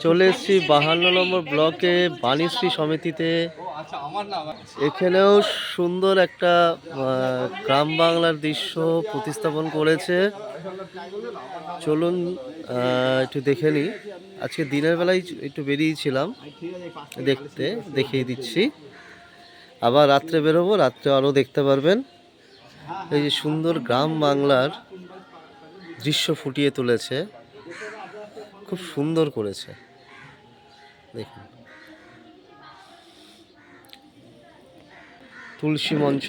চলে এসেছি 52 নম্বর ব্লকে বাণীশ্রী সমিতিতে। এখানেও সুন্দর একটা গ্রাম বাংলার দৃশ্য প্রতিস্থাপন করেছে। চলুন একটু দেখে নিই। আজকে দিনের বেলায় একটু বেরিয়েছিলাম দেখতে, দেখিয়ে দিচ্ছি। আবার রাত্রে বেরোবো, রাত্রে আরও দেখতে পারবেন। এই যে সুন্দর গ্রাম বাংলার দৃশ্য ফুটিয়ে তুলেছে, খুব সুন্দর করেছে। দেখুন, তুলসী মঞ্চ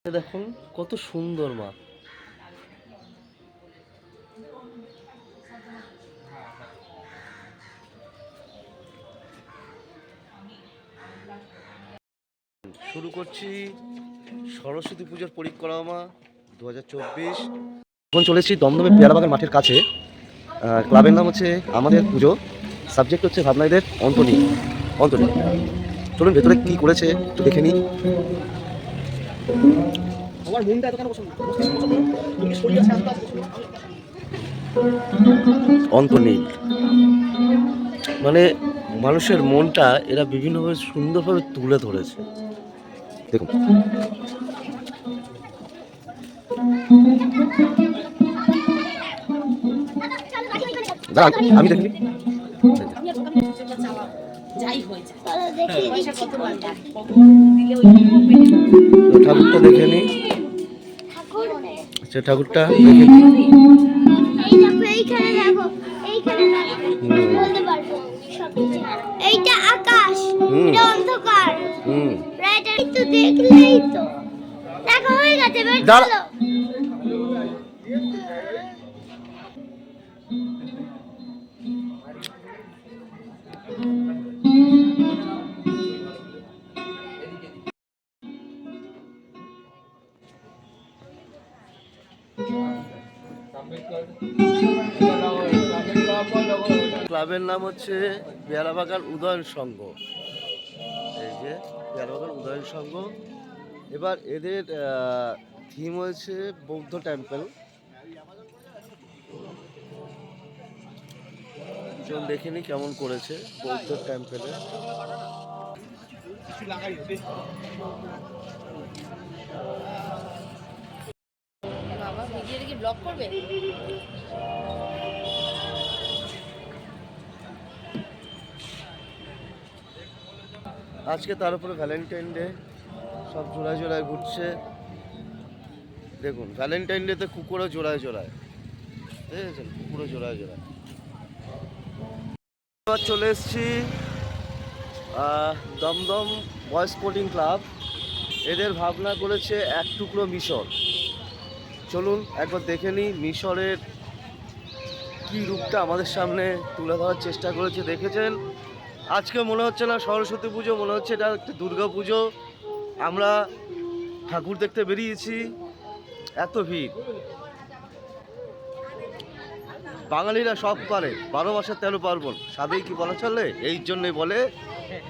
দেখুন কত সুন্দর মা। শুরু করছি সরস্বতী পুজোর পরিক্রমা 2024। এখন চলে এসেছি দমদমে পেয়ারাবাগান মাঠের কাছে। ক্লাবের নাম হচ্ছে আমাদের পুজো, সাবজেক্ট হচ্ছে ভাবনাইদের অন্তনি। চলুন ভেতরে কি করেছে একটু দেখে নিই। অন্তনীল মানে মানুষের মনটা এরা বিভিন্নভাবে সুন্দরভাবে তুলে ধরেছে। দেখুন, আমি দেখিনি। ঠাকুরটা দেখে নি। আচ্ছা, ঠাকুরটা দেখে নি। এইটা আকাশ, এটা অন্ধকার। এটা একটু দেখলেই তো দেখা হয়ে গেছে। চলো ক্লাবের নাম হচ্ছে পেয়ারাবাগান উদয়ন সংঘ। এই যে পেয়ারাবাগান উদয়ন সংঘ। এবার এদের থিম হয়েছে বৌদ্ধ টেম্পল। চল দেখিনি কেমন করেছে বৌদ্ধ টেম্পলে। আজকে তার উপরে ভ্যালেন্টাইন ডে, সব জোড়ায় জোড়ায় ঘুরছে। দেখুন, ভ্যালেন্টাইন ডেতে কুকুরও জোড়ায় জোড়ায়, দেখেছেন, কুকুরও জোড়ায় জোড়ায়। এবার চলে এসেছি দমদম বয়েজ স্পোর্টিং ক্লাব। এদের ভাবনা করেছে এক টুকরো মিশর। চলুন একবার দেখে নিই মিশরের কী রূপটা আমাদের সামনে তুলে ধরার চেষ্টা করেছে। দেখেছেন, আজকে মনে হচ্ছে না সরস্বতী পুজো, মনে হচ্ছে এটা একটা দুর্গা পুজো। আমরা ঠাকুর দেখতে বেরিয়েছি, এত ভিড়। বাঙালিরা সব পারে, 12 মাসের 13 পার্বণ, সাদেই কি বলা চলে? এই জন্যই বলে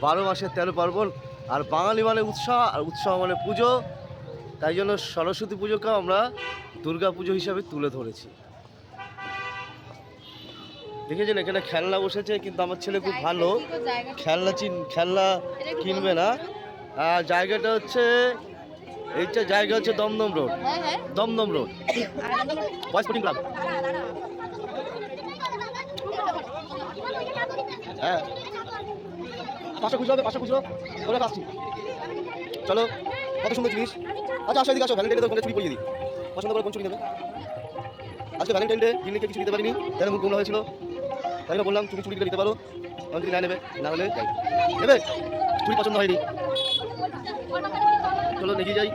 12 মাসের 13 পার্বণ। আর বাঙালি মানে উৎসাহ, আর উৎসাহ মানে পুজো। তাই জন্য সরস্বতী পুজোকে আমরা দুর্গা পুজো হিসাবে তুলে ধরেছি। দেখেছেন, এখানে খেলনা বসেছে, কিন্তু আমার ছেলে খুব ভালো খেলনা কিনবে না। জায়গাটা হচ্ছে, এইটা জায়গা হচ্ছে Dum Dum road, Dum Dum road boys sporting club. হ্যাঁ, 500 খুচরো হবে, 500 খুচরো বলে আসছি। চলো, কত সুন্দর জিনিস। আচ্ছা আসো, এদিকে আসো। ভ্যালেন্টাইন ডে চুরি পরিয়ে দিই। পছন্দ করে কোন চুরি নেবে? আজকে ভ্যালেন্টাইন ডে, দিনকে কিছু দিতে পারিনি, তাই মুখ গোমরা হয়েছিল। তাই না বললাম তুমি চুরিটা দিতে পারো, কারণ যদি না নেবে, না হলে নেবে। চুরি পছন্দ হয়নি, চলো দেখি যাই।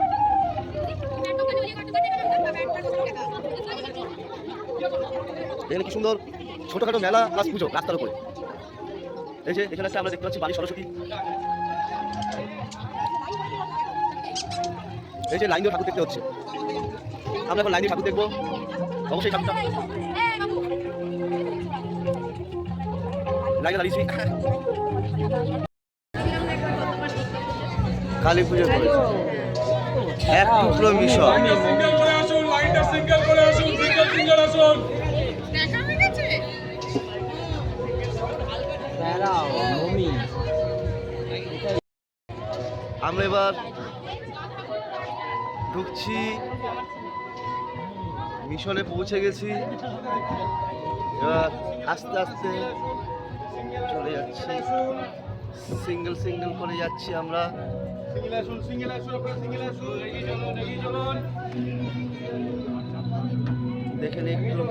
এখানে কি সুন্দর ছোটখাটো মেলা প্লাস পুজো রাস্তার উপরে। এই যে এখানে একটা আমরা দেখতে পাচ্ছি বাড়ি সরস্বতী। এই যে লাইন দিয়ে ঠাকুর দেখতে হচ্ছে, আমরা এখন লাইন দিয়ে ঠাকুর দেখবো। অবশ্যই ঠাকুরটা লাইনে দাঁড়িয়েছি। কালী পুজো করেছে এক টুকরো মিশর। আমরা এবার ঢুকছি, মিশনে পৌঁছে গেছি। এবার আস্তে আস্তে চলে যাচ্ছি, সিঙ্গেল সিঙ্গেল করে যাচ্ছি আমরা। দেখেন একটু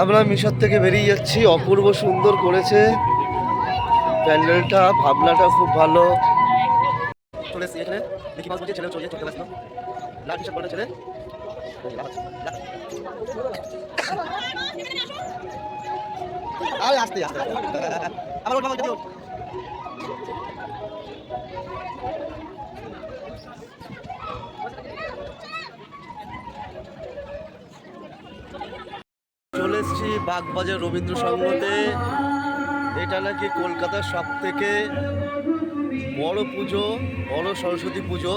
আমরা মিশর থেকে বেরিয়ে যাচ্ছি। অপূর্ব সুন্দর করেছে প্যান্ডেলটা, ভাবনাটা খুব ভালো। চলে এসেছি এখানে, দেখি মাছ ছেলে চলে চলতে ব্যস্ত, লাল টি শার্ট পরা ছেলে। আরে আস্তে আস্তে আমার ওটা দিও। চলে এসেছি বাগবাজার রবীন্দ্র সঙ্গতে। এটা নাকি কলকাতার সব থেকে বড় পুজো, বড় সরস্বতী পুজো।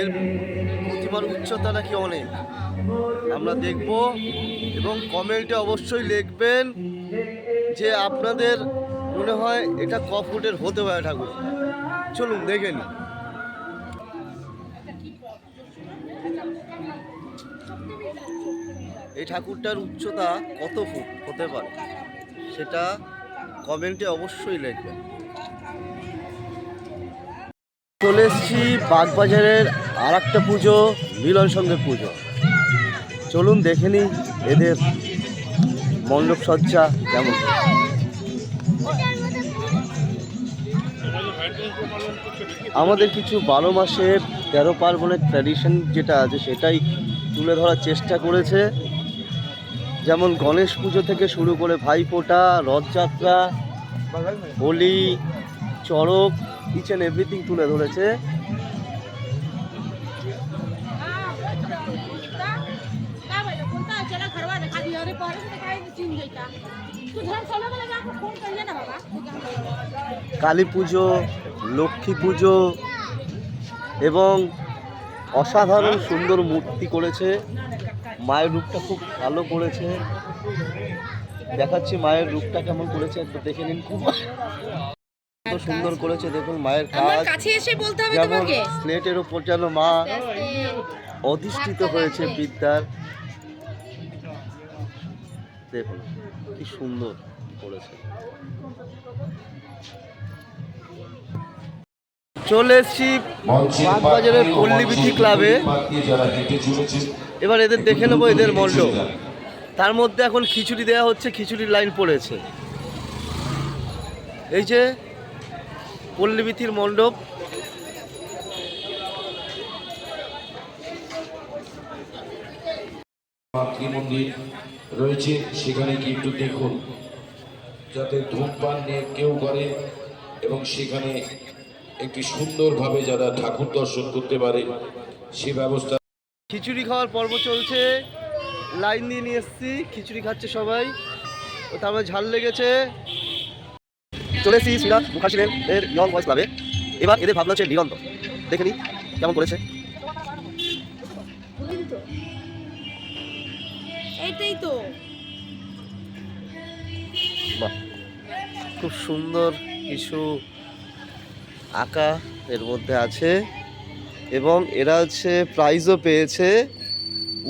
এর প্রতিমার উচ্চতা নাকি অনেক। আমরা দেখব এবং কমেন্টে অবশ্যই লিখবেন যে আপনাদের মনে হয় এটা ক ফুটের হতে পারে ঠাকুর। চলুন দেখে নিই। এই ঠাকুরটার উচ্চতা কত ফুট হতে পারে সেটা কমেন্টে অবশ্যই লিখবেন। চলে এসেছি বাগবাজারের আর একটা পুজো, মিলন সঙ্গের পুজো। চলুন দেখে নিই এদের মণ্ডপ সজ্জা কেমন। আমাদের কিছু 12 মাসের 13 পার্বণের ট্র্যাডিশন যেটা আছে সেটাই তুলে ধরার চেষ্টা করেছে। যেমন গণেশ পুজো থেকে শুরু করে Bhai Phonta, Rath Yatra, Holi, Charak, each and everything তুলে ধরেছে। কালী পুজো, লক্ষ্মী পুজো এবং অসাধারণ সুন্দর মূর্তি করেছে। মায়ের রূপটা খুব ভালো করেছে, দেখাচ্ছি মায়ের রূপটা কেমন করেছে, একটু দেখে নিন। খুব সুন্দর করেছে, দেখুন মায়ের কাজ। যেমন স্লেটের উপর যেন মা অধিষ্ঠিত হয়েছে বিদ্যার, দেখুন কি সুন্দর করেছে। চলে এসছি বাগবাজারের পল্লীবিথি ক্লাবে। এবার এদের দেখে নেবো এদের মণ্ডপ। তার মধ্যে এখন খিচুড়ি দেওয়া হচ্ছে, খিচুড়ির লাইন পড়েছে। এই যে পল্লীবিথির মণ্ডপ, মাতৃমন্দির রয়েছে, সেখানে কি একটু দেখুন যাতে ধূমপান নিয়ে কেউ করে এবং সেখানে একটি সুন্দরভাবে যারা ঠাকুর দর্শন করতে পারে সে ব্যবস্থা। খিচুড়ি খাওয়ার পর্ব চলছে, লাইন দিয়ে নিয়ে এসছি, খিচুড়ি খাচ্ছে সবাই। ও তারপরে ঝাল লেগেছে। চলে এসছি শ্রীনাথ মুখার্জি এর ইয়ং বয়েজ ক্লাবে। এবার এদের ভাবনা হচ্ছে দিগন্ত, দেখে নি কেমন করেছে। এইটাই তো বাহ, খুব সুন্দর কিছু আঁকা এর মধ্যে আছে এবং এরা হচ্ছে প্রাইজও পেয়েছে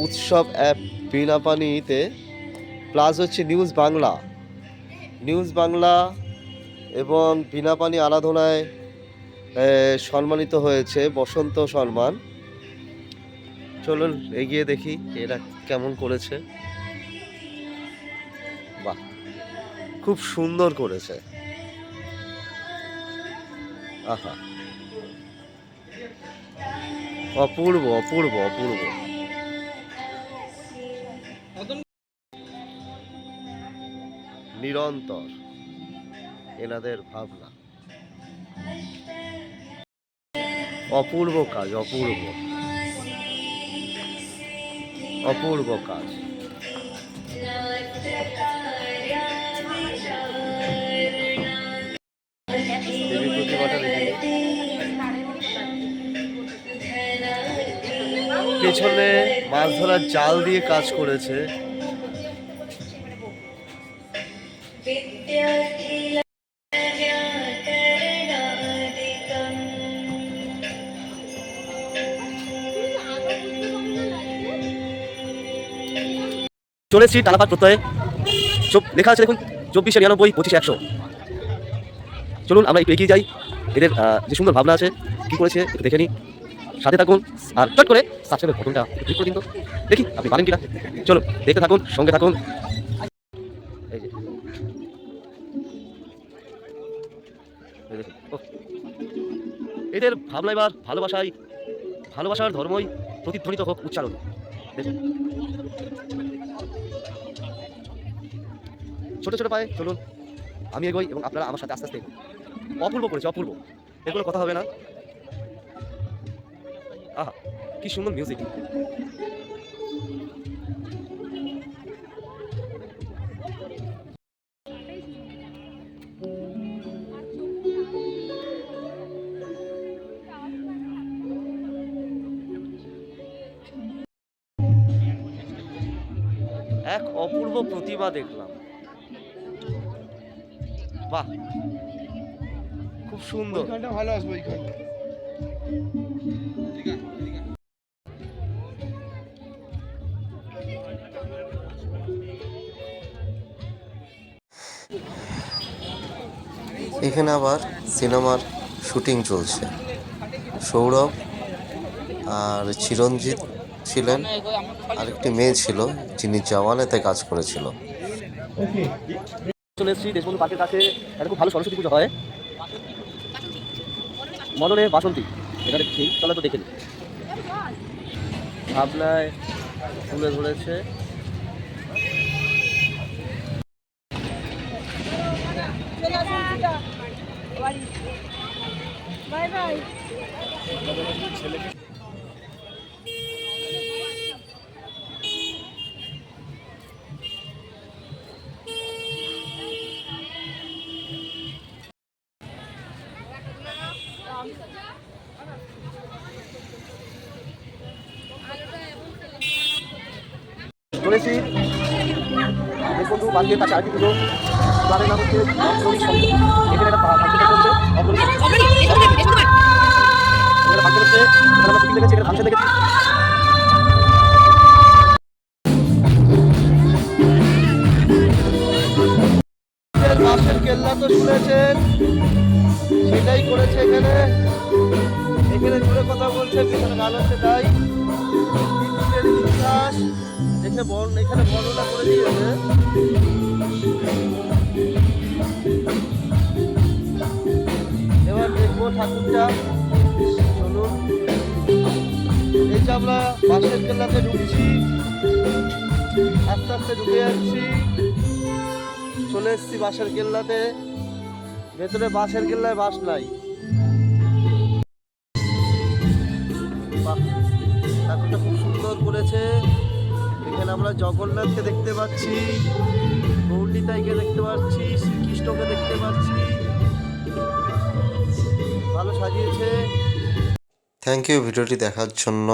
উৎসব অ্যাপ বীণাপানিতে, প্লাস হচ্ছে নিউজ বাংলা এবং বীণাপানি আরাধনায় সম্মানিত হয়েছে বসন্ত সম্মান। চলুন এগিয়ে দেখি এরা কেমন করেছে। বাহ, খুব সুন্দর করেছে। আহা, অপূর্ব অপূর্ব অপূর্ব। নিরন্তর এনাদের ভাবনা, অপূর্ব কাজ, অপূর্ব অপূর্ব কাজ। দেবী প্রতিমাটা দেখে নিই। পেছনে মাছ ধরার জাল দিয়ে কাজ করেছে। চলে এসেছি টালাপাত প্রত্যয়ে। লেখা আছে দেখুন 24 99 25 100। চলুন আমরা একটু এগিয়ে যাই, এদের যে সুন্দর ভাবনা আছে কি করেছে একটু দেখে নিই, সাথে থাকুন। আর চট করে সাবস্ক্রাইবের বটনটা ক্লিক করে দিন তো, দেখি আপনি পারেন কিনা। চলুন দেখতে থাকুন, সঙ্গে থাকুন। এই যে এদের ভাবনা এবার ভালোবাসার ধর্মই প্রতিধ্বনিত হোক উচ্চারণ। দেখুন ছোট ছোট পায়ে চলুন, আমি এগোই এবং আপনারা আমার সাথে আস্তে আস্তে এগোন। অপূর্ব করেছে, অপূর্ব, এগুলো কথা হবে না। আহা কি সুন্দর মিউজিক। এক অপূর্ব প্রতিমা দেখলাম, বাহ খুব সুন্দর। ভালো আসবে ওইখানটা। এখানে আবার সিনেমার শুটিং চলছে। সৌরভ আর চিরঞ্জিত ছিলেন, আরেকটি মেয়ে ছিল যিনি জওয়ানেতে কাজ করেছিল। চলে এসেছি দেশবন্ধু পার্কের কাছে। এটা খুব ভালো সরস্বতী পুজো হয়, মদনে বাসন্তী। এখানে ঠিক তাহলে তো দেখে নিই। ভাবনায় তুলে ধরেছে। Bye bye. চলেছি দেশবন্ধু পার্কের কাছে আরেকটি পুজো, তাদের নাম হচ্ছে অগ্রণী সঙ্গীত। এখানে একটা ফাংশন চলছে, অগ্রণী ফাংশন হচ্ছে। এখানে আমরা শুটিং দেখেছি, এখানে ফাংশন দেখেছি। বাঁশের কেল্লা তো শুনেছেন, সেটাই করেছে এখানে। এখানে জুড়ে কথা বলছে, পেছনে গান হচ্ছে, তাই ইতিহাস দেখে এখানে বর্ণনা করে দিয়েছে। এবার দেখবো ঠাকুরটা, চলুন। এই যে আমরা বাঁশের কেল্লাতে ঢুকছি, আস্তে আস্তে ঢুকে যাচ্ছি। চলে এসছি বাঁশের কেল্লাতে। ভেতরে বাঁশের কেল্লায় বাঁশ নাই। ঠাকুরটা খুব সুন্দর করেছে। এখানে আমরা জগন্নাথকে দেখতে পাচ্ছি, গৌরীতাইকে দেখতে পাচ্ছি, শ্রীকৃষ্ণকে দেখতে পাচ্ছি। ভালো সাজিয়েছে। থ্যাংক ইউ ভিডিওটি দেখার জন্য।